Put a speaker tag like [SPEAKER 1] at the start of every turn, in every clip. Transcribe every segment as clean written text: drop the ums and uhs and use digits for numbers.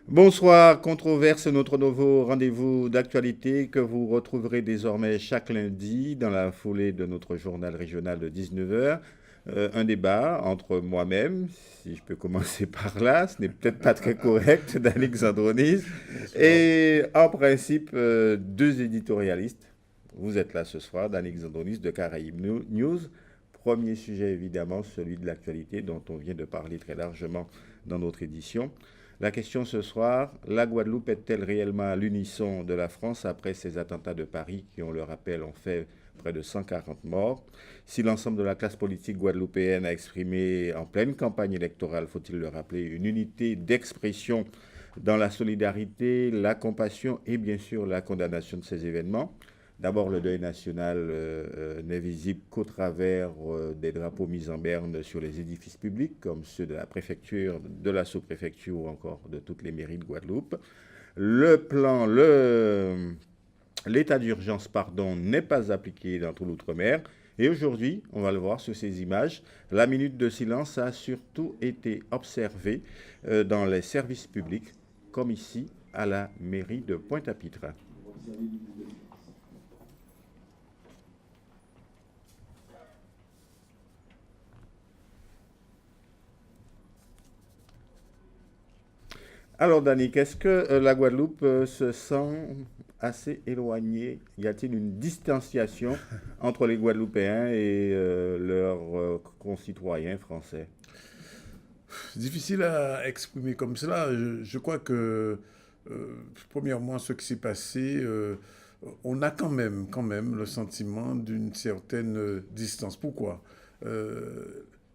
[SPEAKER 1] Bonsoir, Controverse, notre nouveau rendez-vous d'actualité que vous retrouverez désormais chaque lundi dans la foulée de notre journal régional de 19 heures. Un débat entre moi-même, si je peux commencer par là, ce n'est peut-être pas très correct, d'Alexandre Andronis,
[SPEAKER 2] Bonsoir.
[SPEAKER 1] et en principe deux éditorialistes. Vous êtes là ce soir, d'Alexandre Andronis de Caraïbes News. Premier sujet évidemment, celui de l'actualité dont on vient de parler très largement dans notre édition. La question ce soir, la Guadeloupe est-elle réellement à l'unisson de la France après ces attentats de Paris qui, on le rappelle, ont fait près de 140 morts? Si l'ensemble de la classe politique guadeloupéenne a exprimé en pleine campagne électorale, faut-il le rappeler, une unité d'expression dans la solidarité, la compassion et bien sûr la condamnation de ces événements, d'abord, le deuil national n'est visible qu'au travers des drapeaux mis en berne sur les édifices publics, comme ceux de la préfecture, de la sous-préfecture ou encore de toutes les mairies de Guadeloupe. Le plan, l'état d'urgence, pardon, n'est pas appliqué dans tout l'outre-mer. Et aujourd'hui, on va le voir sur ces images, la minute de silence a surtout été observée dans les services publics, comme ici à la mairie de Pointe-à-Pitre. Alors, Danick, est-ce que la Guadeloupe se sent assez éloignée? Y a-t-il une distanciation entre les Guadeloupéens et leurs concitoyens français?
[SPEAKER 2] C'est difficile à exprimer comme cela. Je crois que, premièrement, ce qui s'est passé, on a quand même le sentiment d'une certaine distance. Pourquoi?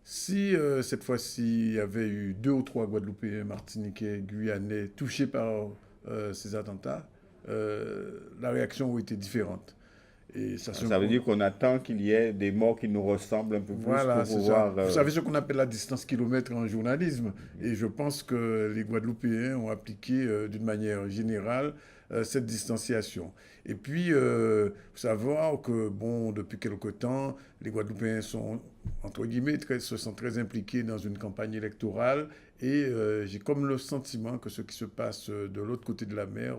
[SPEAKER 2] Si cette fois-ci il y avait eu deux ou trois Guadeloupéens, Martiniquais, Guyanais touchés par ces attentats, la réaction aurait été différente. Et ça se
[SPEAKER 1] Ça veut dire qu'on attend qu'il y ait des morts qui nous ressemblent un peu plus pour
[SPEAKER 2] Voilà, c'est ça.
[SPEAKER 1] pouvoir...
[SPEAKER 2] Vous savez ce qu'on appelle la distance kilomètre en journalisme. Et je pense que les Guadeloupéens ont appliqué d'une manière générale cette distanciation. Et puis, faut savoir que, bon, depuis quelque temps, les Guadeloupéens sont, entre guillemets, se sont très impliqués dans une campagne électorale. Et j'ai comme le sentiment que ce qui se passe de l'autre côté de la mer,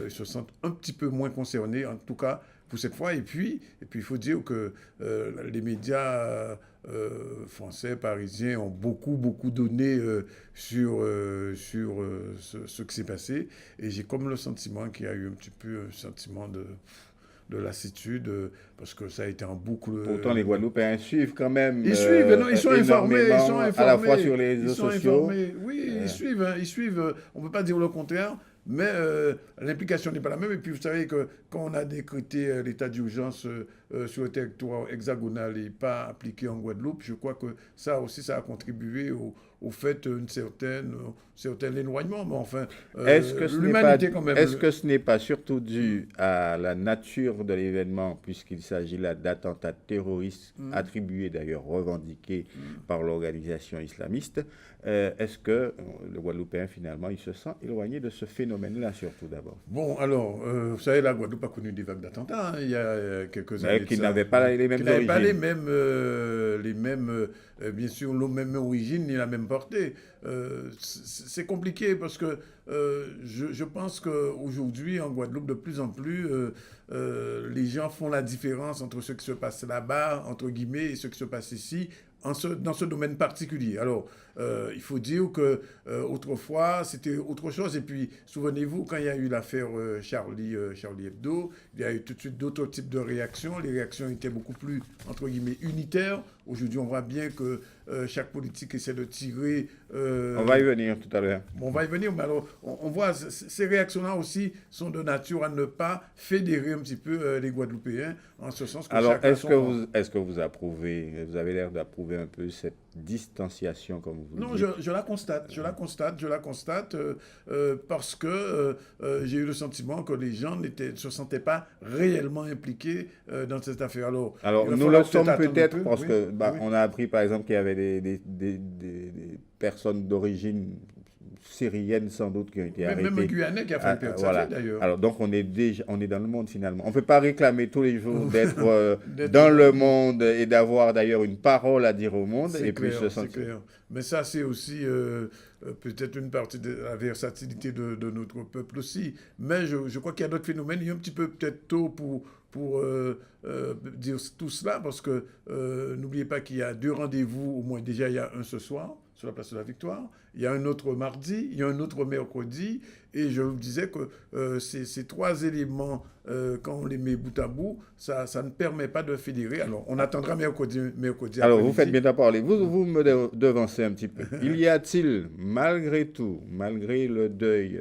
[SPEAKER 2] ils se sentent un petit peu moins concernés, en tout cas pour cette fois. Et puis il faut dire que les médias français, parisiens ont beaucoup donné sur ce qui s'est passé. Et j'ai comme le sentiment qu'il y a eu un petit peu un sentiment de lassitude, parce que ça a été en boucle.
[SPEAKER 1] Pourtant, les Guadeloupéens suivent quand même
[SPEAKER 2] Ils suivent, non, ils sont informés, ils sont
[SPEAKER 1] énormément, à la fois
[SPEAKER 2] informés,
[SPEAKER 1] sur les
[SPEAKER 2] ils
[SPEAKER 1] réseaux
[SPEAKER 2] sont
[SPEAKER 1] sociaux.
[SPEAKER 2] informés. Oui, ils
[SPEAKER 1] Euh,
[SPEAKER 2] suivent, hein, ils suivent. On ne peut pas dire le contraire, mais l'implication n'est pas la même. Et puis, vous savez que quand on a décrété l'état d'urgence sur le territoire hexagonal et pas appliqué en Guadeloupe, je crois que ça aussi, ça a contribué au fait d'un certain éloignement. Mais enfin,
[SPEAKER 1] Est-ce que ce n'est pas,
[SPEAKER 2] l'humanité quand même.
[SPEAKER 1] est-ce que ce n'est pas surtout dû à la nature de l'événement, puisqu'il s'agit là d'attentats terroristes attribués d'ailleurs revendiqués par l'organisation islamiste? Est-ce que le Guadeloupéen finalement il se sent éloigné de ce phénomène-là surtout d'abord,
[SPEAKER 2] Bon, alors, vous savez, la Guadeloupe a connu des vagues d'attentats, hein, il y a quelques
[SPEAKER 1] mais
[SPEAKER 2] années de
[SPEAKER 1] qui
[SPEAKER 2] ça,
[SPEAKER 1] n'avait pas les
[SPEAKER 2] qui
[SPEAKER 1] mêmes
[SPEAKER 2] n'avaient pas
[SPEAKER 1] origines?
[SPEAKER 2] bien sûr, la même origine ni la même portée. C'est compliqué parce que je pense qu'aujourd'hui, en Guadeloupe, de plus en plus, les gens font la différence entre ce qui se passe là-bas, entre guillemets, et ce qui se passe ici, dans ce domaine particulier. Alors, il faut dire que autrefois, c'était autre chose. Et puis, souvenez-vous, quand il y a eu l'affaire Charlie Hebdo, il y a eu tout de suite d'autres types de réactions. Les réactions étaient beaucoup plus, entre guillemets, unitaires. Aujourd'hui, on voit bien que chaque politique essaie de tirer.
[SPEAKER 1] On va y venir tout à l'heure.
[SPEAKER 2] Bon, on va y venir, mais alors, on voit ces réactions-là aussi sont de nature à ne pas fédérer un petit peu les Guadeloupéens, en ce sens que
[SPEAKER 1] Alors,
[SPEAKER 2] chacun son rang.
[SPEAKER 1] est-ce que vous approuvez, vous avez l'air d'approuver un peu cette distanciation, comme vous
[SPEAKER 2] Non,
[SPEAKER 1] dites?
[SPEAKER 2] je la constate, je la constate parce que j'ai eu le sentiment que les gens ne se sentaient pas réellement impliqués dans cette affaire. Alors, il
[SPEAKER 1] Alors,
[SPEAKER 2] va
[SPEAKER 1] nous le
[SPEAKER 2] falloir peut-être
[SPEAKER 1] sommes
[SPEAKER 2] attendre un
[SPEAKER 1] peut-être
[SPEAKER 2] peu.
[SPEAKER 1] parce
[SPEAKER 2] Oui,
[SPEAKER 1] que bah,
[SPEAKER 2] oui.
[SPEAKER 1] on a appris par exemple qu'il y avait des personnes d'origine Syriennes sans doute qui ont été arrêtées.
[SPEAKER 2] Même un Guyanais qui a fait perdre sa vie d'ailleurs.
[SPEAKER 1] Alors donc on est dans le monde finalement. On ne peut pas réclamer tous les jours d'être dans le monde et d'avoir d'ailleurs une parole à dire au monde et puis se sentir.
[SPEAKER 2] C'est clair. Mais ça c'est aussi peut-être une partie de la versatilité de notre peuple aussi. Mais je crois qu'il y a d'autres phénomènes. Il est un petit peu peut-être tôt pour dire tout cela, parce que n'oubliez pas qu'il y a 2 rendez-vous, au moins déjà il y a un ce soir, sur la place de la Victoire, il y a un autre mardi, il y a un autre mercredi, et je vous disais que ces 3 éléments, quand on les met bout à bout, ça ne permet pas de fédérer. Alors, on attendra mercredi.
[SPEAKER 1] Alors, vous faites bien d'en parler. Vous me devancez un petit peu. Il y a-t-il, malgré tout, malgré le deuil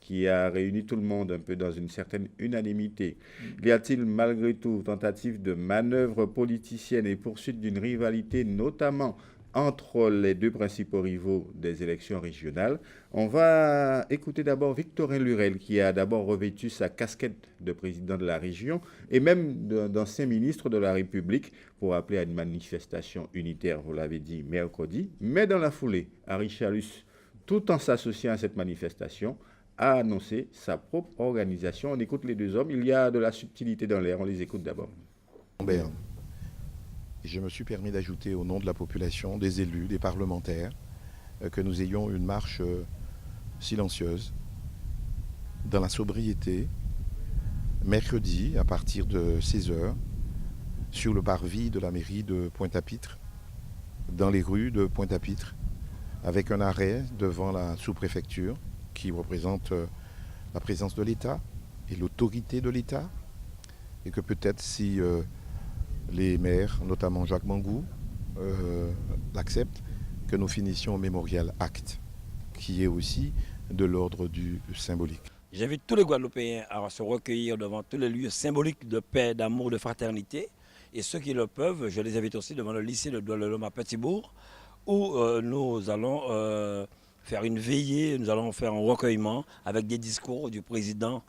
[SPEAKER 1] qui a réuni tout le monde un peu dans une certaine unanimité, y a-t-il malgré tout tentative de manœuvre politicienne et poursuite d'une rivalité, notamment entre les 2 principaux rivaux des élections régionales? On va écouter d'abord Victorin Lurel, qui a d'abord revêtu sa casquette de président de la région et même d'ancien ministre de la République pour appeler à une manifestation unitaire, vous l'avez dit, mercredi. Mais dans la foulée, Harry Chalus, tout en s'associant à cette manifestation, a annoncé sa propre organisation. On écoute les 2 hommes. Il y a de la subtilité dans l'air. On les écoute d'abord.
[SPEAKER 3] Je me suis permis d'ajouter au nom de la population, des élus, des parlementaires, que nous ayons une marche silencieuse, dans la sobriété, mercredi à partir de 16h, sur le parvis de la mairie de Pointe-à-Pitre, dans les rues de Pointe-à-Pitre, avec un arrêt devant la sous-préfecture qui représente la présence de l'État et l'autorité de l'État, et que peut-être si les maires, notamment Jacques Mangou, l'acceptent, que nous finissions au mémorial Acte, qui est aussi de l'ordre du symbolique.
[SPEAKER 4] J'invite tous les Guadeloupéens à se recueillir devant tous les lieux symboliques de paix, d'amour, de fraternité. Et ceux qui le peuvent, je les invite aussi devant le lycée de Douala-le-Lhomme à Petit-Bourg, où nous allons faire une veillée, nous allons faire un recueillement avec des discours du président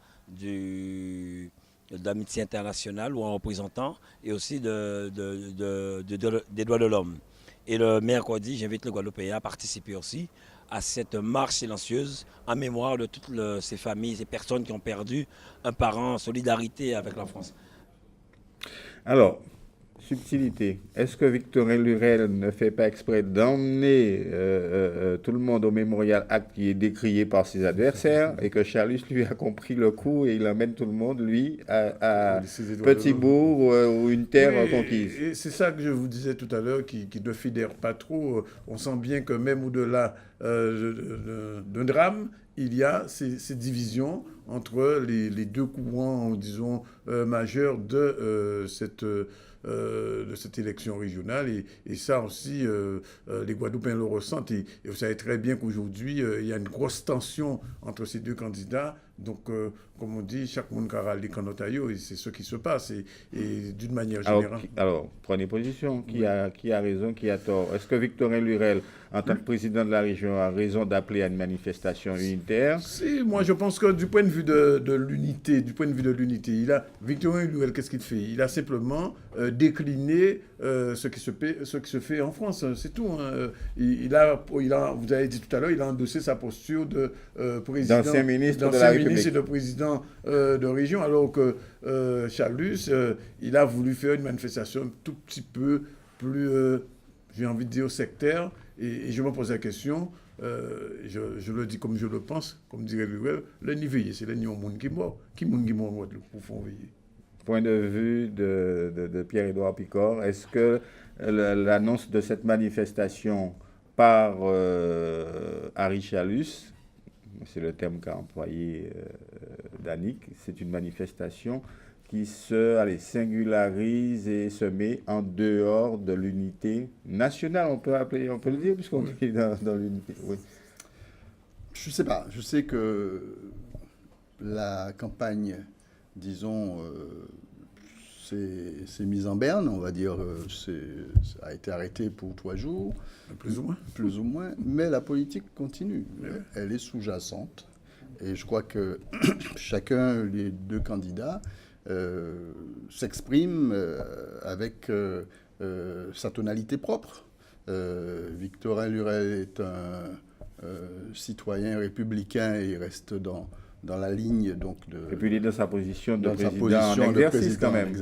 [SPEAKER 4] d'Amitié internationale ou un représentant, et aussi des droits de l'homme. Et le mercredi, j'invite les Guadeloupéens à participer aussi à cette marche silencieuse en mémoire de toutes ces familles, ces personnes qui ont perdu un parent en solidarité avec la France.
[SPEAKER 1] Alors, subtilité. Est-ce que Victorin Lurel ne fait pas exprès d'emmener tout le monde au mémorial Acte qui est décrié par ses adversaires et que Chalus, lui, a compris le coup et il emmène tout le monde, lui, à Petit-Bourg ou une terre conquise?
[SPEAKER 2] Et c'est ça que je vous disais tout à l'heure, qui ne fédère pas trop. On sent bien que même au-delà d'un drame, il y a ces divisions entre les 2 courants, disons, majeurs de cette élection régionale. Et ça aussi, les Guadeloupéens le ressentent. Et vous savez très bien qu'aujourd'hui, il y a une grosse tension entre ces 2 candidats. Donc, comme on dit, chaque monde carale les canotaillos, et c'est ce qui se passe. Et d'une manière générale.
[SPEAKER 1] Alors, prenez position. Qui a raison, qui a tort? Est-ce que Victorin Lurel, en tant que président de la région, a raison d'appeler à une manifestation unitaire?
[SPEAKER 2] Si, moi je pense que du point de vue de l'unité, Victorin Lurel, qu'est-ce qu'il fait? Il a simplement décliné ce qui se fait en France, c'est tout. Hein. Vous avez dit tout à l'heure, il a endossé sa posture de président,
[SPEAKER 1] d'ancien ministre de la République
[SPEAKER 2] et de président de région, alors que Chalus, il a voulu faire une manifestation un tout petit peu plus, j'ai envie de dire, sectaire. Et je me pose la question, je le dis comme je le pense, comme dirait Lurel, le ni veiller, c'est le ni au monde qui mort. Qui monde qui mort pour faire veiller?
[SPEAKER 1] Point de vue de Pierre-Édouard Picard, est-ce que l'annonce de cette manifestation par Harry Chalus, c'est le terme qu'a employé Danick, c'est une manifestation qui singularise et se met en dehors de l'unité nationale, on peut le dire, puisqu'on est dans l'unité. Oui.
[SPEAKER 5] Je ne sais pas. Je sais que la campagne, disons, s'est mise en berne, on va dire, ça a été arrêté pour 3 jours.
[SPEAKER 2] Plus ou moins.
[SPEAKER 5] Plus ou moins. Mais la politique continue. Elle est sous-jacente. Et je crois que chacun, les 2 candidats, s'exprime avec sa tonalité propre. Victorin Lurel est citoyen républicain et il reste dans la ligne donc
[SPEAKER 1] et puis il est dans sa position de président en exercice quand même.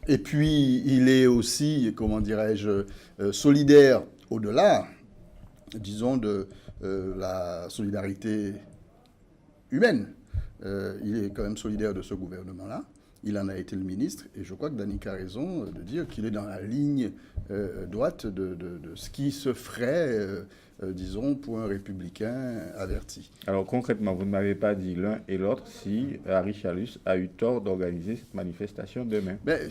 [SPEAKER 5] Et puis il est aussi, comment dirais-je, solidaire au-delà, disons, de la solidarité humaine. Il est quand même solidaire de ce gouvernement-là. Il en a été le ministre. Et je crois que Danick a raison de dire qu'il est dans la ligne droite de ce qui se ferait, disons, pour un républicain averti.
[SPEAKER 1] Alors concrètement, vous ne m'avez pas dit l'un et l'autre si Harry Chalus a eu tort d'organiser cette manifestation demain.
[SPEAKER 5] Mais,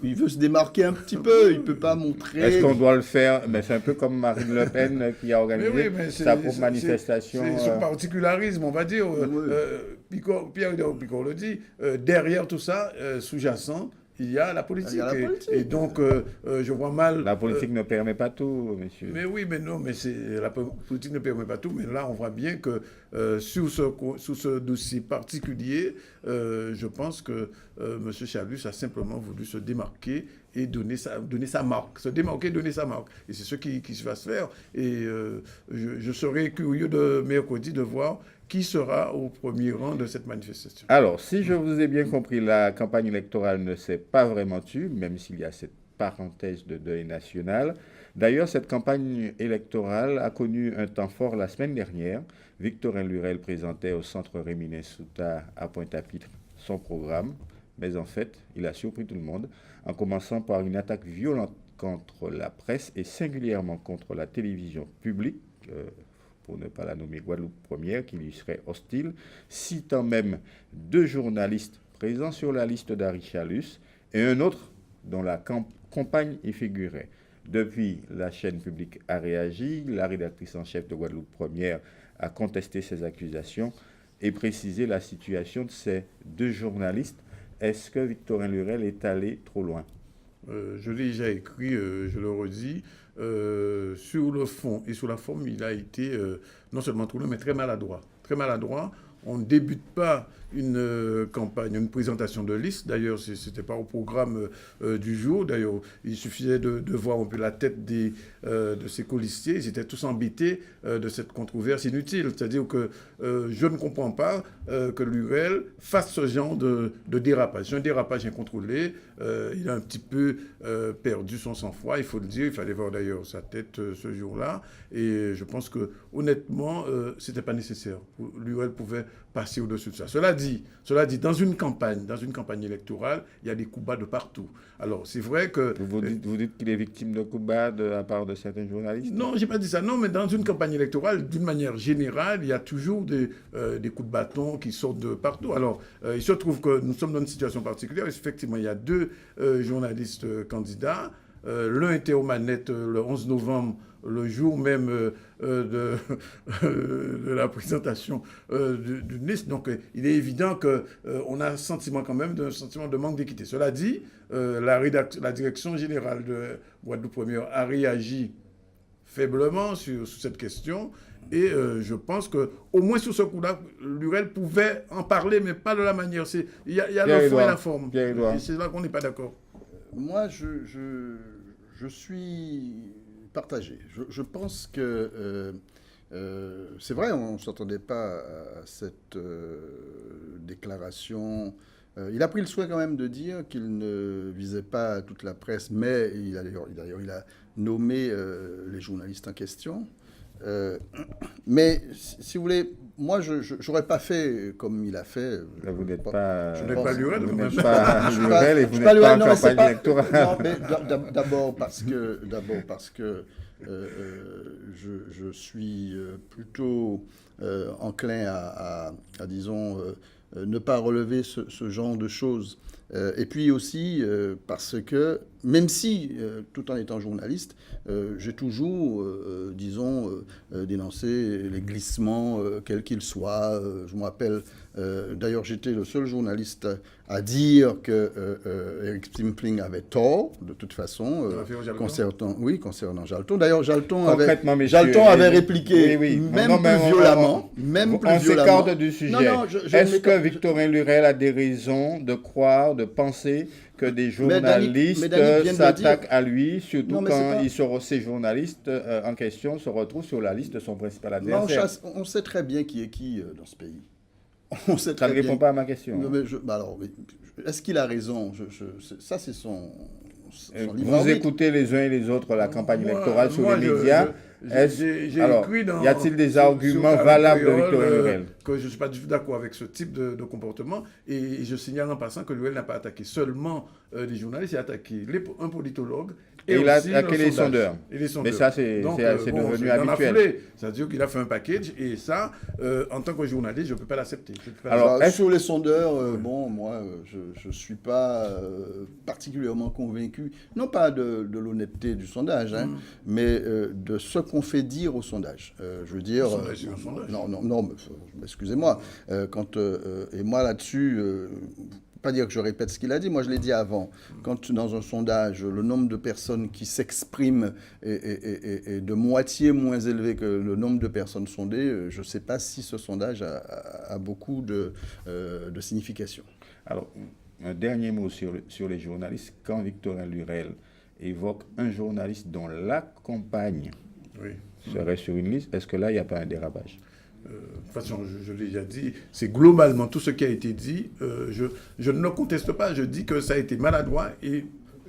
[SPEAKER 5] il veut se démarquer un petit peu, il ne peut pas montrer...
[SPEAKER 1] Est-ce qu'on doit le faire? Mais c'est un peu comme Marine Le Pen qui a organisé sa propre manifestation.
[SPEAKER 2] C'est son particularisme, on va dire. Pierre Picot le dit, derrière tout ça, sous-jacent, il y a la politique. Et donc, je vois mal...
[SPEAKER 1] La politique ne permet pas tout, monsieur.
[SPEAKER 2] Mais oui, mais non, mais la politique ne permet pas tout. Mais là, on voit bien que sous ce dossier particulier, je pense que M. Chalus a simplement voulu se démarquer et donner sa marque. Se démarquer et donner sa marque. Et c'est ce qui va se faire. Et je serais curieux de mercredi de voir qui sera au premier rang de cette manifestation.
[SPEAKER 1] Alors, si je vous ai bien compris, la campagne électorale ne s'est pas vraiment tue, même s'il y a cette parenthèse de deuil national. D'ailleurs, cette campagne électorale a connu un temps fort la semaine dernière. Victorin Lurel présentait au centre Rémy Souta à Pointe-à-Pitre son programme, mais en fait, il a surpris tout le monde, en commençant par une attaque violente contre la presse et singulièrement contre la télévision publique, pour ne pas la nommer Guadeloupe Première, qui lui serait hostile, citant même 2 journalistes présents sur la liste d'Harry Chalus et un autre dont la compagne y figurait. Depuis, la chaîne publique a réagi, la rédactrice en chef de Guadeloupe Première a contesté ces accusations et précisé la situation de ces 2 journalistes. Est-ce que Victorin Lurel est allé trop loin?
[SPEAKER 2] Je l'ai déjà écrit, je le redis. Sur le fond et sur la forme, il a été non seulement trop long, mais très maladroit. Très maladroit. On ne débute pas une campagne, une présentation de liste. D'ailleurs, ce n'était pas au programme du jour. D'ailleurs, il suffisait de voir un peu la tête de ces colistiers. Ils étaient tous embêtés de cette controverse inutile. C'est-à-dire que je ne comprends pas que Lurel fasse ce genre de dérapage. C'est un dérapage incontrôlé. Il a un petit peu perdu son sang-froid, il faut le dire. Il fallait voir d'ailleurs sa tête ce jour-là. Et je pense que, honnêtement, ce n'était pas nécessaire. Lurel pouvait passer au-dessus de ça. Cela dit, dans une campagne électorale, il y a des coups bas de partout. Alors, c'est vrai que...
[SPEAKER 1] Vous dites qu'il est victime de coups bas de la part de certains journalistes?
[SPEAKER 2] Non, je n'ai pas dit ça. Non, mais dans une campagne électorale, d'une manière générale, il y a toujours des coups de bâton qui sortent de partout. Alors, il se trouve que nous sommes dans une situation particulière. Effectivement, il y a 2 journalistes candidats. L'un était aux manettes le 11 novembre, le jour même de la présentation d'une liste. Donc, il est évident qu'on a un sentiment quand même de manque d'équité. Cela dit, la direction générale de Guadeloupe Première a réagi faiblement sur cette question. Et je pense qu'au moins sur ce coup-là, Lurel pouvait en parler, mais pas de la manière. Il y a le fond et la forme. Et c'est là qu'on n'est pas d'accord.
[SPEAKER 5] Moi, je suis partagé. Je pense que c'est vrai, on ne s'attendait pas à cette déclaration. Il a pris le soin quand même de dire qu'il ne visait pas toute la presse, mais d'ailleurs, il a nommé les journalistes en question. Mais si vous voulez, moi, je n'aurais pas fait comme il a fait.
[SPEAKER 1] Vous n'êtes pas...
[SPEAKER 2] Je n'ai pas Lurel.
[SPEAKER 1] Vous n'êtes pas Lurel et vous n'êtes pas en campagne électorale.
[SPEAKER 5] Non, mais d'abord parce que je suis plutôt enclin à disons, ne pas relever ce genre de choses. Et puis aussi parce que, même si, tout en étant journaliste, j'ai toujours, disons, dénoncé les glissements, quels qu'ils soient. Je me rappelle, d'ailleurs, j'étais le seul journaliste à dire que Eric Stimpling avait tort, de toute façon, concernant Jalton. D'ailleurs, Jalton avait répliqué, même plus violemment.
[SPEAKER 1] On s'écarte du sujet. Est-ce que Victorin Lurel a des raisons de croire, de penser que des
[SPEAKER 5] Mais Danick
[SPEAKER 1] journalistes
[SPEAKER 5] vient de le
[SPEAKER 1] s'attaquent
[SPEAKER 5] dire.
[SPEAKER 1] à lui, surtout
[SPEAKER 5] Non, mais
[SPEAKER 1] quand
[SPEAKER 5] c'est pas-
[SPEAKER 1] ces journalistes en question se retrouvent sur la liste de son principal
[SPEAKER 5] Non,
[SPEAKER 1] adversaire.
[SPEAKER 5] on sait très bien qui est qui dans ce pays. On sait
[SPEAKER 1] Ça
[SPEAKER 5] très
[SPEAKER 1] ne
[SPEAKER 5] bien.
[SPEAKER 1] répond pas à ma question.
[SPEAKER 5] Non, mais alors, est-ce qu'il a raison? Ça, c'est son libre
[SPEAKER 1] Vous
[SPEAKER 5] arbitre.
[SPEAKER 1] écoutez les uns et les autres la campagne
[SPEAKER 2] Moi-
[SPEAKER 1] électorale sur
[SPEAKER 2] moi,
[SPEAKER 1] les médias.
[SPEAKER 2] j'ai
[SPEAKER 1] Alors,
[SPEAKER 2] écrit dans...
[SPEAKER 1] y a-t-il des
[SPEAKER 2] sur
[SPEAKER 1] arguments
[SPEAKER 2] Carnet
[SPEAKER 1] valables de
[SPEAKER 2] Créole,
[SPEAKER 1] Victorien Lurel?
[SPEAKER 2] que je ne suis pas du tout d'accord avec ce type de comportement. Et je signale en passant que Lurel n'a pas attaqué seulement les journalistes, il a attaqué un politologue.
[SPEAKER 1] Et il a
[SPEAKER 2] aussi
[SPEAKER 1] attaqué
[SPEAKER 2] le
[SPEAKER 1] les
[SPEAKER 2] sondage.
[SPEAKER 1] sondeurs.
[SPEAKER 2] Et les sondeurs.
[SPEAKER 1] Mais ça, c'est
[SPEAKER 2] Donc,
[SPEAKER 1] devenu
[SPEAKER 2] dans la
[SPEAKER 1] habituel.
[SPEAKER 2] foulée, c'est-à-dire qu'il a fait un package et ça, en tant que journaliste, je ne peux pas l'accepter. Je peux pas
[SPEAKER 1] Alors,
[SPEAKER 5] Bah, sur les sondeurs, bon, moi, je ne suis pas particulièrement convaincu, non pas de l'honnêteté du sondage, hein, mais de ce qu'on fait dire au sondage. Je veux dire...
[SPEAKER 2] sondage, c'est un sondage.
[SPEAKER 5] Non, mais, excusez-moi. Et moi, là-dessus... pas dire que je répète ce qu'il a dit, moi je l'ai dit avant. Quand dans un sondage, le nombre de personnes qui s'expriment est de moitié moins élevé que le nombre de personnes sondées, je ne sais pas si ce sondage a beaucoup de signification.
[SPEAKER 1] Alors, un dernier mot sur les journalistes. Quand Victorien Lurel évoque un journaliste dont la campagne
[SPEAKER 2] Oui.
[SPEAKER 1] serait sur une liste, est-ce que là, il n'y a pas un dérapage?
[SPEAKER 2] De toute façon, je l'ai déjà dit, c'est globalement tout ce qui a été dit. Je ne le conteste pas, je dis que ça a été maladroit et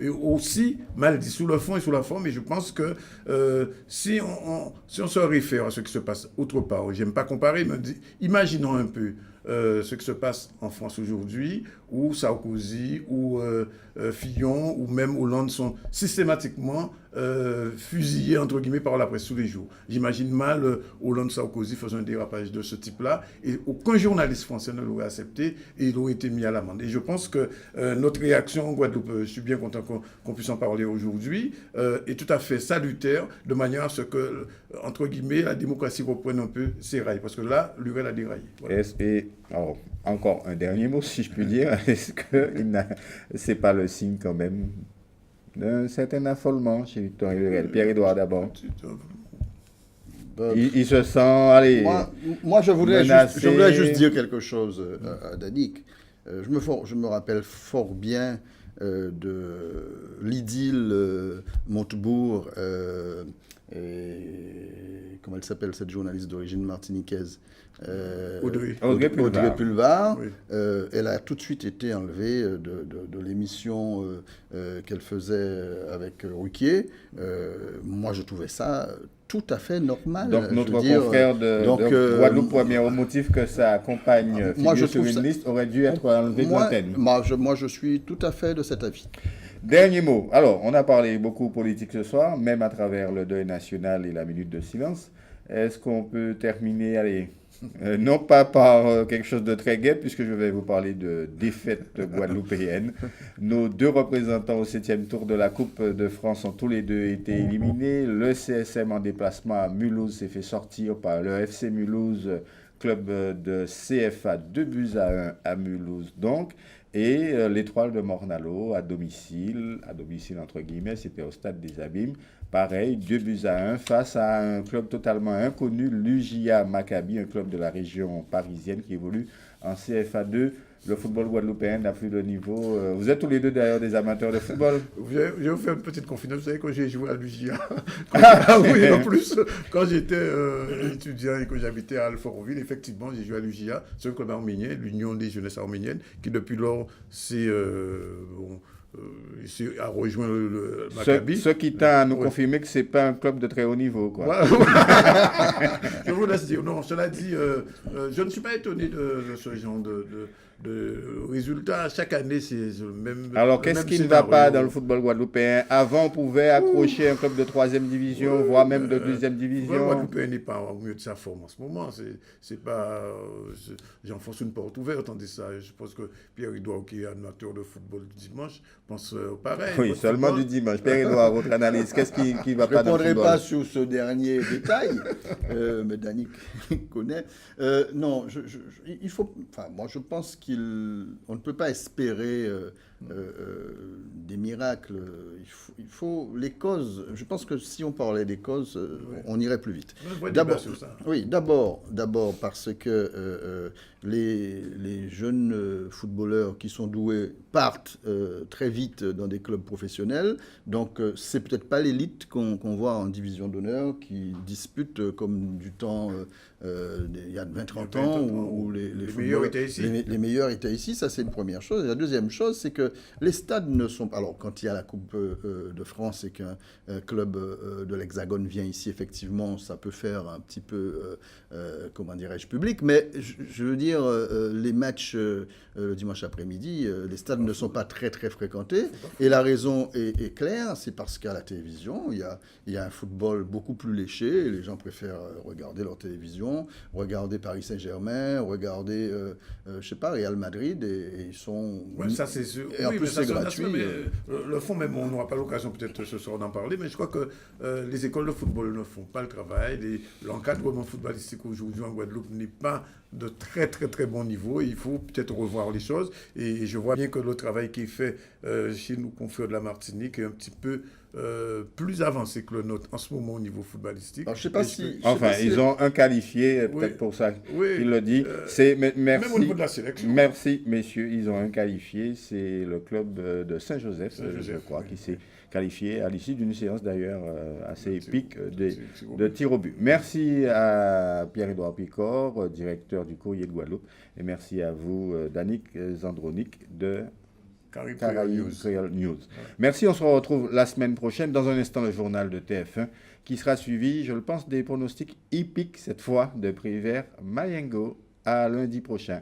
[SPEAKER 2] aussi mal dit sur le fond et sur la forme. Et je pense que si on se réfère à ce qui se passe autre part, j'aime pas comparer, mais imaginons un peu ce qui se passe en France aujourd'hui, où Sarkozy, ou Fillon, ou même Hollande sont systématiquement fusillés, entre guillemets, par la presse tous les jours. J'imagine mal Hollande, Sarkozy faisant un dérapage de ce type-là, et aucun journaliste français ne l'aurait accepté, et il aurait été mis à l'amende. Et je pense que notre réaction en Guadeloupe, je suis bien content qu'on puisse en parler aujourd'hui, est tout à fait salutaire, de manière à ce que, entre guillemets, la démocratie reprenne un peu ses rails, parce que là, Lurel a déraillé. Voilà.
[SPEAKER 1] Alors, encore un dernier mot, si je puis dire. Est-ce que ce n'est pas le signe quand même d'un certain affolement chez Victorien Lurel? Pierre-Édouard d'abord. Il se sent, allez,
[SPEAKER 5] moi je voudrais
[SPEAKER 1] menacé.
[SPEAKER 5] juste dire quelque chose à Danick. Je me rappelle fort bien de l'idylle Montebourg et comment elle s'appelle, cette journaliste d'origine martiniquaise,
[SPEAKER 1] Audrey
[SPEAKER 5] Pulvar.
[SPEAKER 2] Oui.
[SPEAKER 5] Elle a tout de suite été enlevée de l'émission qu'elle faisait avec Ruquier. Moi, je trouvais ça tout à fait normal.
[SPEAKER 1] Donc, notre confrère de Guadeloupe Premier, au motif que sa compagne figure sur une liste, aurait dû être enlevé de l'antenne.
[SPEAKER 5] Moi, je suis tout à fait de cet avis.
[SPEAKER 1] Dernier mot. Alors, on a parlé beaucoup politique ce soir, même à travers le deuil national et la minute de silence. Est-ce qu'on peut terminer, allez, non pas par quelque chose de très gai, puisque je vais vous parler de défaite guadeloupéenne. Nos deux représentants au 7e tour de la Coupe de France ont tous les deux été éliminés. Le CSM en déplacement à Mulhouse s'est fait sortir par le FC Mulhouse, club de CFA, 2-1 à Mulhouse donc. Et l'Étoile de Morne-à-l'Eau à domicile entre guillemets, c'était au stade des Abîmes. Pareil, 2-1 face à un club totalement inconnu, l'UJA Maccabi, un club de la région parisienne qui évolue en CFA2. Le football guadeloupéen n'a plus de niveau. Vous êtes tous les deux d'ailleurs des amateurs de football.
[SPEAKER 2] Je vais vous faire une petite confidence. Vous savez, quand j'ai joué à l'UJA, oui, en plus, quand j'étais étudiant et que j'habitais à Alfortville, effectivement, j'ai joué à l'UJA, c'est un club arménien, l'Union des jeunesses arméniennes, qui depuis lors a rejoint le Maccabi.
[SPEAKER 1] Ce qui tend à nous confirmer que ce n'est pas un club de très haut niveau, quoi.
[SPEAKER 2] Voilà. Je vous laisse dire. Non, cela dit, je ne suis pas étonné de ce genre de résultats. Chaque année, c'est le même.
[SPEAKER 1] Alors, qu'est-ce qui ne va pas dans le football guadeloupéen? Avant, on pouvait accrocher un club de 3e division, voire même de 2e division.
[SPEAKER 2] Le guadeloupéen n'est pas au mieux de sa forme en ce moment. C'est pas. J'enfonce une porte ouverte en disant ça. Je pense que Pierre-Édouard, qui est amateur de football du dimanche, pense pareil.
[SPEAKER 1] Oui, seulement du dimanche. Pierre-Édouard, votre analyse, qu'est-ce qui ne va pas dans le football?
[SPEAKER 5] Je ne répondrai pas sur ce dernier détail, mais Danick connaît. Non, il faut. Enfin, moi, je pense qu'on ne peut pas espérer des miracles. Il faut les causes. Je pense que si on parlait des causes, on irait plus vite.
[SPEAKER 2] D'abord,
[SPEAKER 5] oui, d'abord parce que les jeunes footballeurs qui sont doués partent très vite dans des clubs professionnels. Donc, c'est peut-être pas l'élite qu'on voit en division d'honneur qui dispute comme du temps il y a 20-30 ans où les
[SPEAKER 2] meilleurs étaient ici.
[SPEAKER 5] Les meilleurs étaient ici, ça c'est une première chose. Et la deuxième chose, c'est que les stades ne sont pas... Alors, quand il y a la Coupe de France et qu'un club de l'Hexagone vient ici, effectivement, ça peut faire un petit peu, comment dirais-je, public. Mais je veux dire, les matchs le dimanche après-midi, les stades ne sont pas très, très fréquentés. Et la raison est claire, c'est parce qu'à la télévision, il y a un football beaucoup plus léché. Et les gens préfèrent regarder leur télévision, regarder Paris Saint-Germain, regarder, je sais pas, Real Madrid, et ils sont...
[SPEAKER 2] Ouais, ça c'est sûr.
[SPEAKER 5] Et en plus, c'est gratuit.
[SPEAKER 2] Le fond, même, on n'aura pas l'occasion peut-être ce soir d'en parler, mais je crois que les écoles de football ne font pas le travail. L'encadrement footballistique aujourd'hui en Guadeloupe n'est pas de très très très bon niveau. Il faut peut-être revoir les choses. Et je vois bien que le travail qui est fait chez nos confrères de la Martinique est un petit peu plus avancé que le nôtre en ce moment au niveau footballistique.
[SPEAKER 5] Alors, je sais pas si...
[SPEAKER 1] Enfin, ils ont un qualifié, peut-être pour ça qu'il le dit.
[SPEAKER 2] Merci, même au niveau de la sélection.
[SPEAKER 1] Merci, messieurs. Ils ont un qualifié. C'est le club de Saint-Joseph, je crois, qui s'est qualifié à l'issue d'une séance d'ailleurs assez épique de tir au but. Merci à Pierre-Édouard Picor, directeur du Courrier de Guadeloupe, et merci à vous, Danick Zandronik de Caraïbes Creole News. Merci, on se retrouve la semaine prochaine. Dans un instant, le journal de TF1 qui sera suivi, je le pense, des pronostics hippiques cette fois de Prévert Mayengo. À lundi prochain.